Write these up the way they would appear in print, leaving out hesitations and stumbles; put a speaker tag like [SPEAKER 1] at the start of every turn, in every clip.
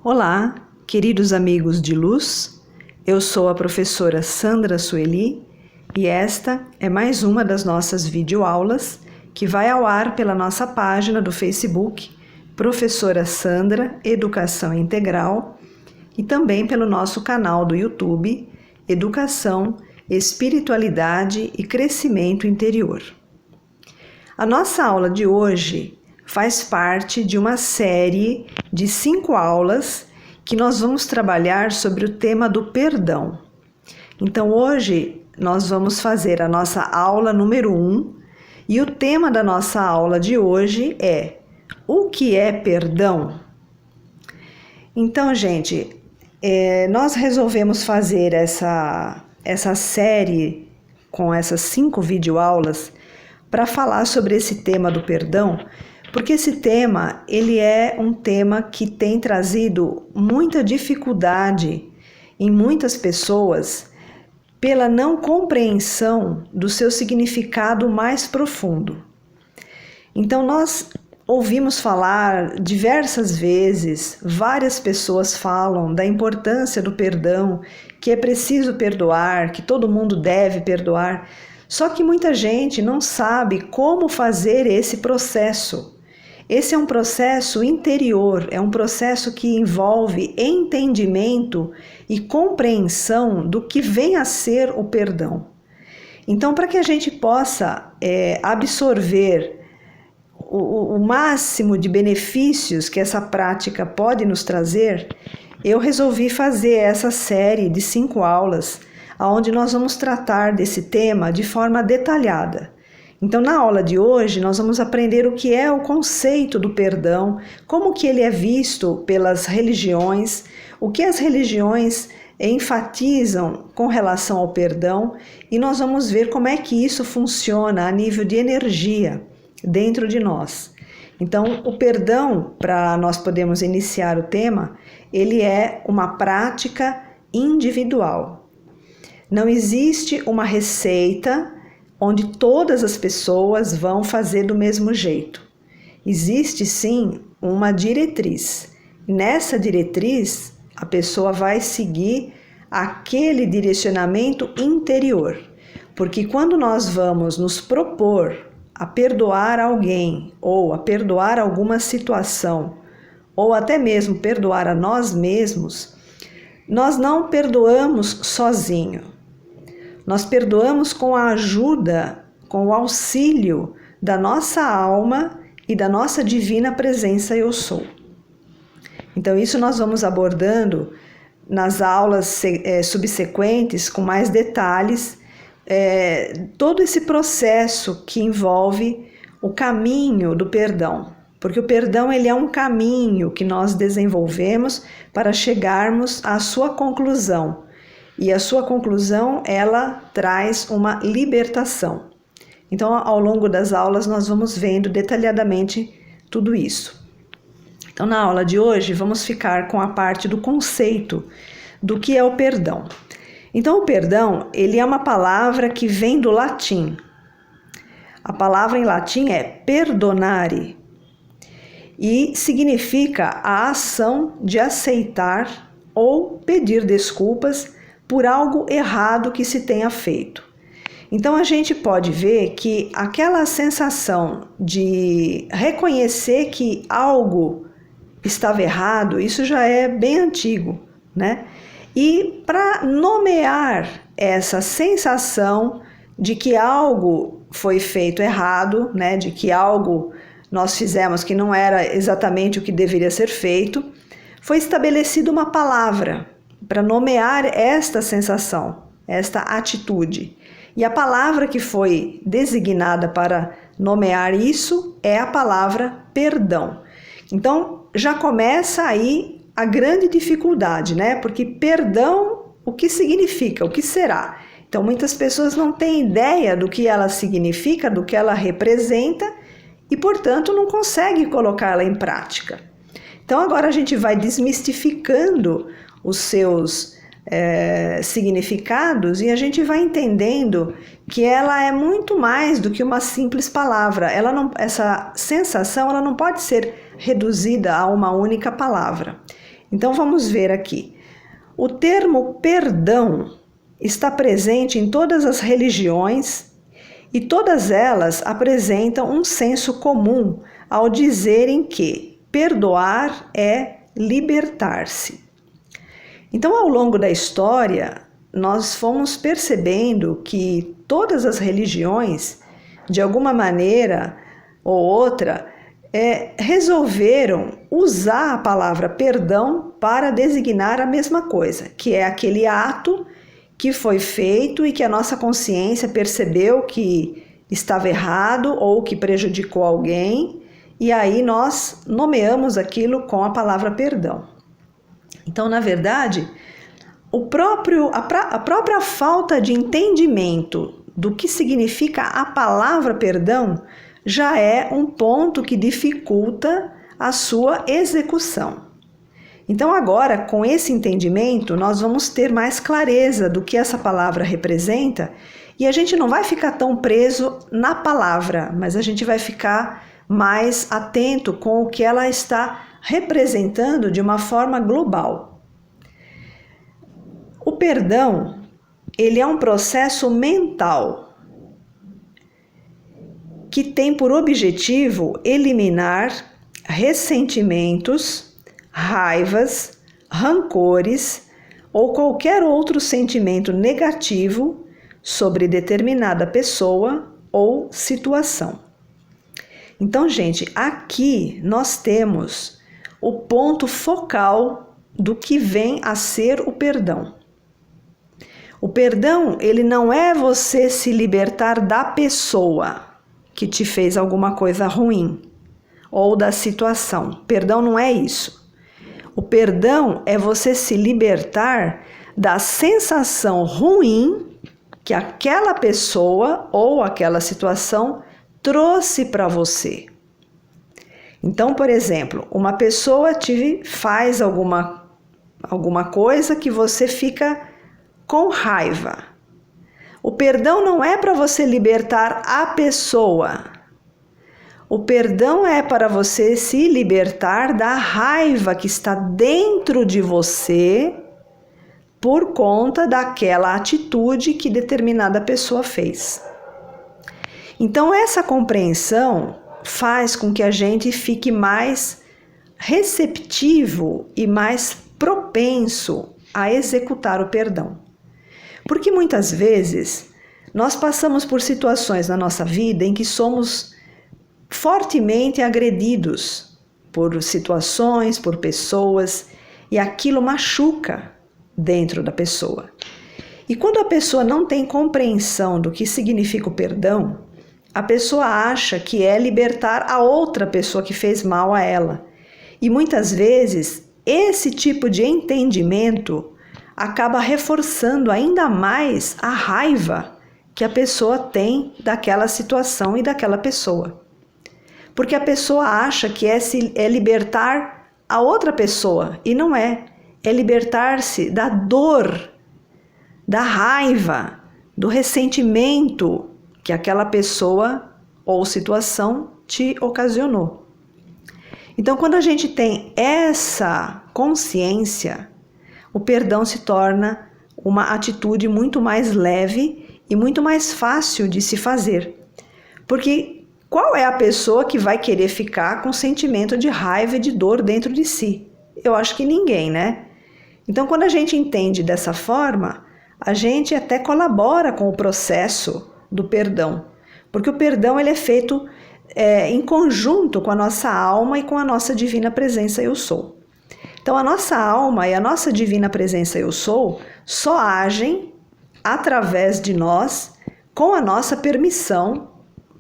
[SPEAKER 1] Olá, queridos amigos de luz, eu sou a professora Sandra Sueli e esta é mais uma das nossas videoaulas que vai ao ar pela nossa página do Facebook, Professora Sandra Educação Integral, e também pelo nosso canal do YouTube, Educação, Espiritualidade e Crescimento Interior. A nossa aula de hoje faz parte de uma série de 5 aulas que nós vamos trabalhar sobre o tema do perdão. Então hoje nós vamos fazer a nossa aula número 1 e o tema da nossa aula de hoje é: o que é perdão? Então, gente, nós resolvemos fazer essa série com essas 5 videoaulas para falar sobre esse tema do perdão, porque esse tema, ele é um tema que tem trazido muita dificuldade em muitas pessoas pela não compreensão do seu significado mais profundo. Então nós ouvimos falar diversas vezes, várias pessoas falam da importância do perdão, que é preciso perdoar, que todo mundo deve perdoar, só que muita gente não sabe como fazer esse processo. Esse é um processo interior, é um processo que envolve entendimento e compreensão do que vem a ser o perdão. Então, para que a gente possa absorver o máximo de benefícios que essa prática pode nos trazer, eu resolvi fazer essa série de 5 aulas, onde nós vamos tratar desse tema de forma detalhada. Então, na aula de hoje, nós vamos aprender o que é o conceito do perdão, como que ele é visto pelas religiões, o que as religiões enfatizam com relação ao perdão, e nós vamos ver como é que isso funciona a nível de energia dentro de nós. Então, o perdão, para nós podermos iniciar o tema, ele é uma prática individual. Não existe uma receita onde todas as pessoas vão fazer do mesmo jeito. Existe sim uma diretriz. Nessa diretriz, a pessoa vai seguir aquele direcionamento interior. Porque quando nós vamos nos propor a perdoar alguém, ou a perdoar alguma situação, ou até mesmo perdoar a nós mesmos, nós não perdoamos sozinho. Nós perdoamos com a ajuda, com o auxílio da nossa alma e da nossa divina presença Eu Sou. Então isso nós vamos abordando nas aulas subsequentes com mais detalhes, todo esse processo que envolve o caminho do perdão. Porque o perdão ele é um caminho que nós desenvolvemos para chegarmos à sua conclusão. E a sua conclusão, ela traz uma libertação. Então, ao longo das aulas, nós vamos vendo detalhadamente tudo isso. Então, na aula de hoje, vamos ficar com a parte do conceito do que é o perdão. Então, o perdão, ele é uma palavra que vem do latim. A palavra em latim é perdonare e significa a ação de aceitar ou pedir desculpas por algo errado que se tenha feito. Então a gente pode ver que aquela sensação de reconhecer que algo estava errado, isso já é bem antigo, né? E para nomear essa sensação de que algo foi feito errado, né? De que algo nós fizemos que não era exatamente o que deveria ser feito, foi estabelecida uma palavra para nomear esta sensação, esta atitude. E a palavra que foi designada para nomear isso é a palavra perdão. Então, já começa aí a grande dificuldade, né? Porque perdão, o que significa? O que será? Então, muitas pessoas não têm ideia do que ela significa, do que ela representa e, portanto, não conseguem colocá-la em prática. Então, agora a gente vai desmistificando os seus significados e a gente vai entendendo que ela é muito mais do que uma simples palavra. Essa sensação ela não pode ser reduzida a uma única palavra. Então vamos ver aqui. O termo perdão está presente em todas as religiões e todas elas apresentam um senso comum ao dizerem que perdoar é libertar-se. Então, ao longo da história, nós fomos percebendo que todas as religiões, de alguma maneira ou outra, resolveram usar a palavra perdão para designar a mesma coisa, que é aquele ato que foi feito e que a nossa consciência percebeu que estava errado ou que prejudicou alguém, e aí nós nomeamos aquilo com a palavra perdão. Então, na verdade, a própria falta de entendimento do que significa a palavra perdão já é um ponto que dificulta a sua execução. Então agora, com esse entendimento, nós vamos ter mais clareza do que essa palavra representa e a gente não vai ficar tão preso na palavra, mas a gente vai ficar mais atento com o que ela está representando de uma forma global. O perdão, ele é um processo mental que tem por objetivo eliminar ressentimentos, raivas, rancores ou qualquer outro sentimento negativo sobre determinada pessoa ou situação. Então, gente, aqui nós temos o ponto focal do que vem a ser o perdão. O perdão, ele não é você se libertar da pessoa que te fez alguma coisa ruim ou da situação. Perdão não é isso. O perdão é você se libertar da sensação ruim que aquela pessoa ou aquela situação trouxe para você. Então, por exemplo, uma pessoa te faz alguma coisa que você fica com raiva. O perdão não é para você libertar a pessoa. O perdão é para você se libertar da raiva que está dentro de você por conta daquela atitude que determinada pessoa fez. Então, essa compreensão faz com que a gente fique mais receptivo e mais propenso a executar o perdão. Porque muitas vezes nós passamos por situações na nossa vida em que somos fortemente agredidos por situações, por pessoas, e aquilo machuca dentro da pessoa. E quando a pessoa não tem compreensão do que significa o perdão, a pessoa acha que é libertar a outra pessoa que fez mal a ela. E muitas vezes esse tipo de entendimento acaba reforçando ainda mais a raiva que a pessoa tem daquela situação e daquela pessoa. Porque a pessoa acha que é libertar a outra pessoa, e não é. É libertar-se da dor, da raiva, do ressentimento que aquela pessoa ou situação te ocasionou. Então, quando a gente tem essa consciência, o perdão se torna uma atitude muito mais leve e muito mais fácil de se fazer. Porque qual é a pessoa que vai querer ficar com sentimento de raiva e de dor dentro de si? Eu acho que ninguém, né? Então, quando a gente entende dessa forma, a gente até colabora com o processo do perdão. Porque o perdão ele é feito em conjunto com a nossa alma e com a nossa divina presença Eu Sou. Então, a nossa alma e a nossa divina presença Eu Sou só agem através de nós com a nossa permissão,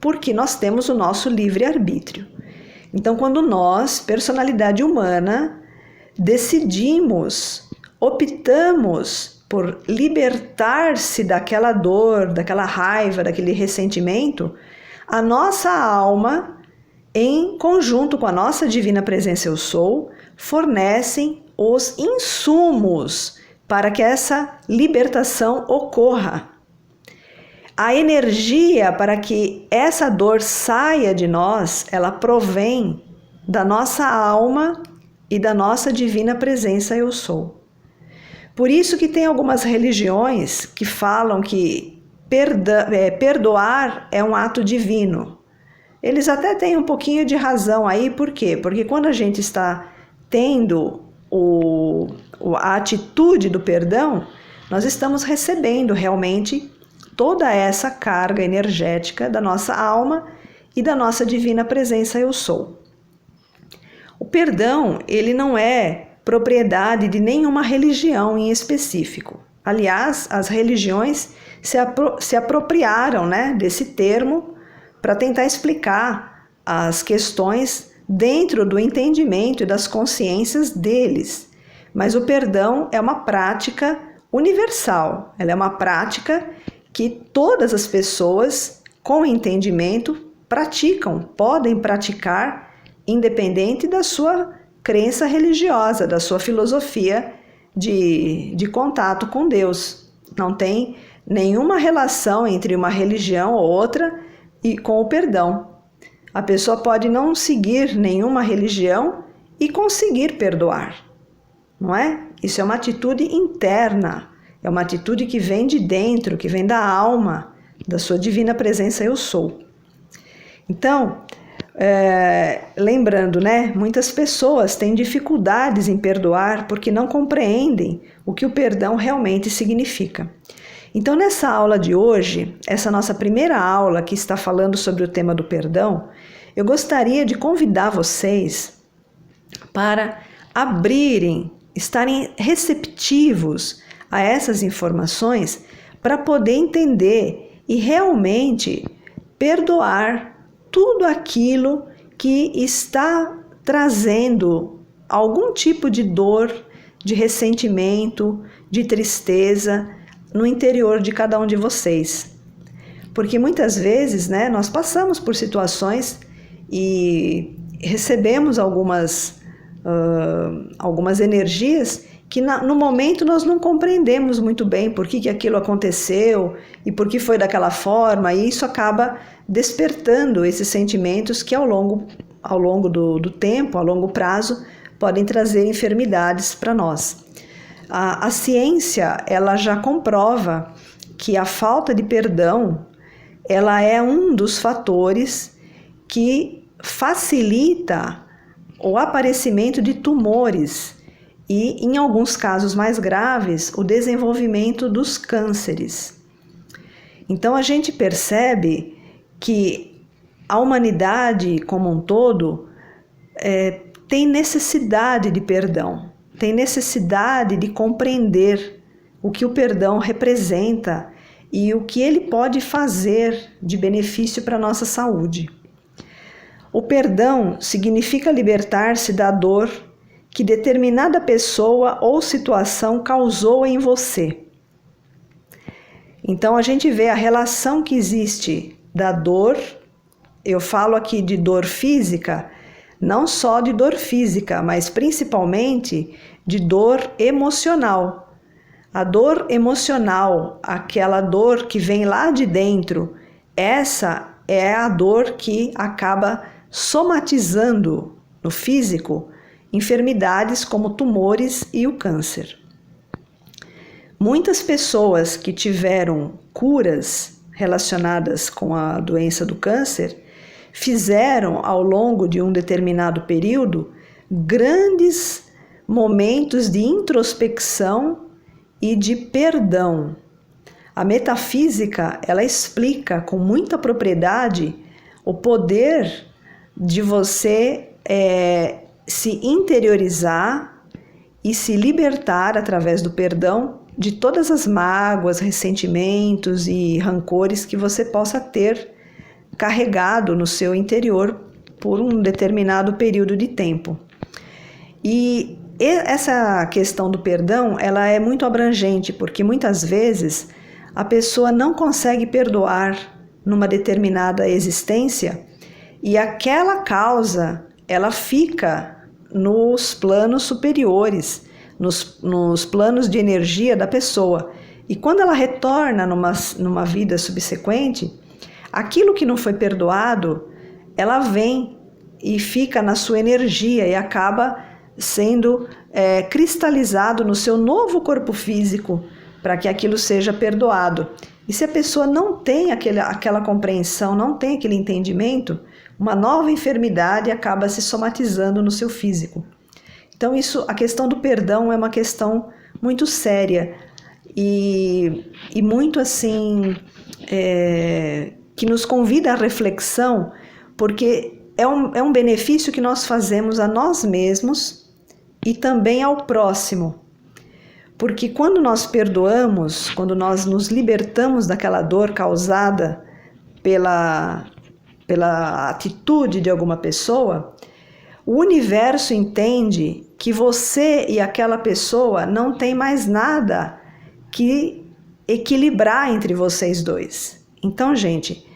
[SPEAKER 1] porque nós temos o nosso livre-arbítrio. Então, quando nós, personalidade humana, decidimos, optamos por libertar-se daquela dor, daquela raiva, daquele ressentimento, a nossa alma, em conjunto com a nossa divina presença Eu Sou, fornecem os insumos para que essa libertação ocorra. A energia para que essa dor saia de nós, ela provém da nossa alma e da nossa divina presença eu sou. Por isso que tem algumas religiões que falam que perdoar é um ato divino. Eles até têm um pouquinho de razão aí, por quê? Porque quando a gente está tendo a atitude do perdão, nós estamos recebendo realmente toda essa carga energética da nossa alma e da nossa divina presença eu sou. O perdão, ele não é propriedade de nenhuma religião em específico. Aliás, as religiões se apropriaram, né, desse termo para tentar explicar as questões dentro do entendimento e das consciências deles. Mas o perdão é uma prática universal, ela é uma prática que todas as pessoas com entendimento praticam, podem praticar, independente da sua crença religiosa, da sua filosofia de contato com Deus. Não tem nenhuma relação entre uma religião ou outra e com o perdão. A pessoa pode não seguir nenhuma religião e conseguir perdoar, não é? Isso é uma atitude interna, é uma atitude que vem de dentro, que vem da alma, da sua divina presença eu sou. Então, lembrando, né? Muitas pessoas têm dificuldades em perdoar porque não compreendem o que o perdão realmente significa. Então, nessa aula de hoje, essa nossa primeira aula que está falando sobre o tema do perdão, eu gostaria de convidar vocês para abrirem, estarem receptivos a essas informações para poder entender e realmente perdoar tudo aquilo que está trazendo algum tipo de dor, de ressentimento, de tristeza no interior de cada um de vocês. Porque muitas vezes, né, nós passamos por situações e recebemos algumas energias que no momento nós não compreendemos muito bem por que aquilo aconteceu e por que foi daquela forma, e isso acaba despertando esses sentimentos que ao longo do tempo, a longo prazo, podem trazer enfermidades para nós. A ciência, ela já comprova que a falta de perdão, ela é um dos fatores que facilita o aparecimento de tumores e, em alguns casos mais graves, o desenvolvimento dos cânceres. Então, a gente percebe que a humanidade como um todo tem necessidade de perdão, tem necessidade de compreender o que o perdão representa e o que ele pode fazer de benefício para a nossa saúde. O perdão significa libertar-se da dor que determinada pessoa ou situação causou em você. Então a gente vê a relação que existe da dor, eu falo aqui de dor física, não só de dor física, mas principalmente de dor emocional. A dor emocional, aquela dor que vem lá de dentro, essa é a dor que acaba somatizando no físico enfermidades como tumores e o câncer. Muitas pessoas que tiveram curas relacionadas com a doença do câncer fizeram ao longo de um determinado período grandes momentos de introspecção e de perdão. A metafísica, ela explica com muita propriedade o poder de você se interiorizar e se libertar através do perdão de todas as mágoas, ressentimentos e rancores que você possa ter carregado no seu interior por um determinado período de tempo. E essa questão do perdão, ela é muito abrangente, porque muitas vezes a pessoa não consegue perdoar numa determinada existência e aquela causa, ela fica nos planos superiores, nos planos de energia da pessoa. E quando ela retorna numa vida subsequente, aquilo que não foi perdoado, ela vem e fica na sua energia e acaba sendo cristalizado no seu novo corpo físico, para que aquilo seja perdoado. E se a pessoa não tem aquela compreensão, não tem aquele entendimento, uma nova enfermidade acaba se somatizando no seu físico. Então a questão do perdão é uma questão muito séria e muito assim, que nos convida à reflexão, porque é um benefício que nós fazemos a nós mesmos e também ao próximo. Porque quando nós perdoamos, quando nós nos libertamos daquela dor causada pela atitude de alguma pessoa, o universo entende que você e aquela pessoa não tem mais nada que equilibrar entre vocês dois. Então, gente,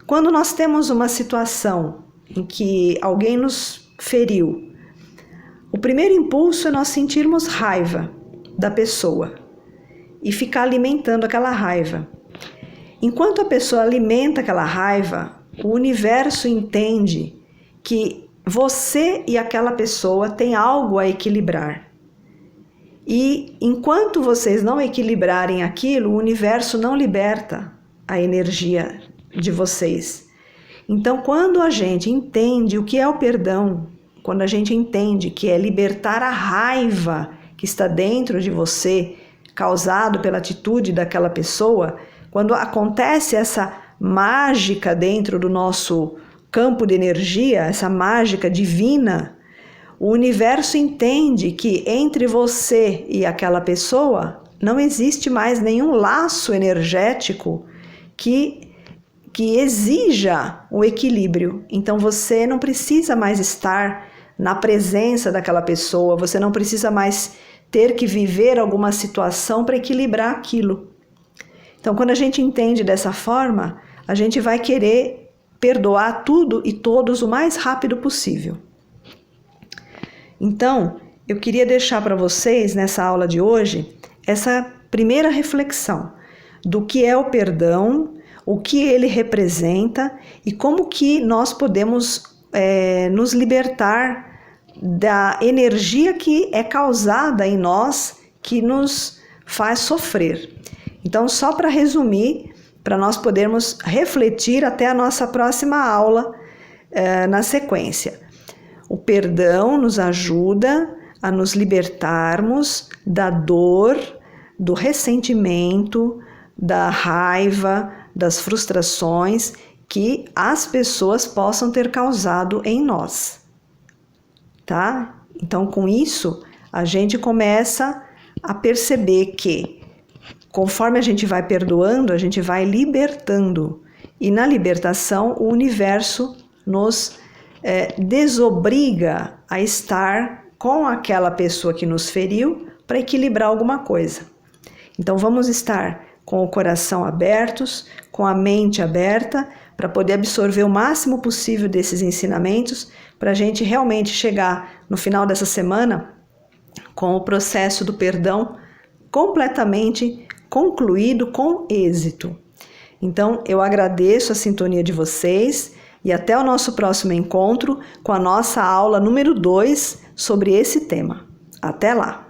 [SPEAKER 1] quando nós temos uma situação em que alguém nos feriu, o primeiro impulso é nós sentirmos raiva da pessoa e ficar alimentando aquela raiva. Enquanto a pessoa alimenta aquela raiva, o universo entende que você e aquela pessoa têm algo a equilibrar. E enquanto vocês não equilibrarem aquilo, o universo não liberta a energia de vocês. Então, quando a gente entende o que é o perdão, quando a gente entende que é libertar a raiva que está dentro de você, causado pela atitude daquela pessoa, quando acontece essa mágica dentro do nosso campo de energia, essa mágica divina, o universo entende que entre você e aquela pessoa não existe mais nenhum laço energético que exija o equilíbrio. Então você não precisa mais estar na presença daquela pessoa, você não precisa mais ter que viver alguma situação para equilibrar aquilo. Então, quando a gente entende dessa forma, a gente vai querer perdoar tudo e todos o mais rápido possível. Então, eu queria deixar para vocês, nessa aula de hoje, essa primeira reflexão do que é o perdão, o que ele representa e como que nós podemos nos libertar da energia que é causada em nós, que nos faz sofrer. Então, só para resumir, para nós podermos refletir até a nossa próxima aula na sequência. O perdão nos ajuda a nos libertarmos da dor, do ressentimento, da raiva, das frustrações que as pessoas possam ter causado em nós. Tá? Então, com isso, a gente começa a perceber que, conforme a gente vai perdoando, a gente vai libertando. E na libertação, o universo nos desobriga a estar com aquela pessoa que nos feriu para equilibrar alguma coisa. Então, vamos estar com o coração abertos, com a mente aberta, para poder absorver o máximo possível desses ensinamentos, para a gente realmente chegar no final dessa semana com o processo do perdão completamente concluído com êxito. Então, eu agradeço a sintonia de vocês e até o nosso próximo encontro com a nossa aula número 2 sobre esse tema. Até lá!